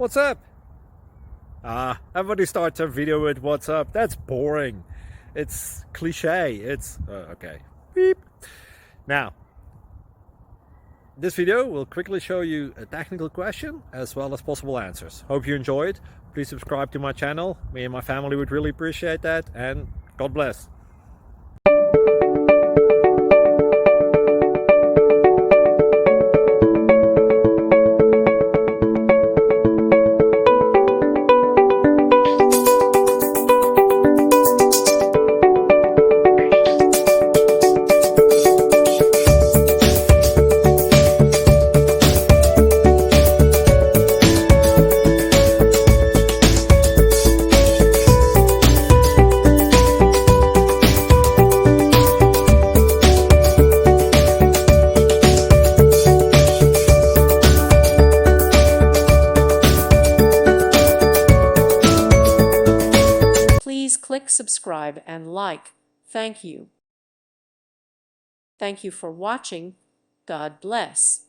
What's up? Everybody starts their video with what's up. That's boring. It's cliche. It's okay. Beep. Now, this video will quickly show you a technical question as well as possible answers. Hope you enjoy it. Please subscribe to my channel. Me and my family would really appreciate that, and God bless. Please click subscribe and like. Thank you. Thank you for watching. God bless.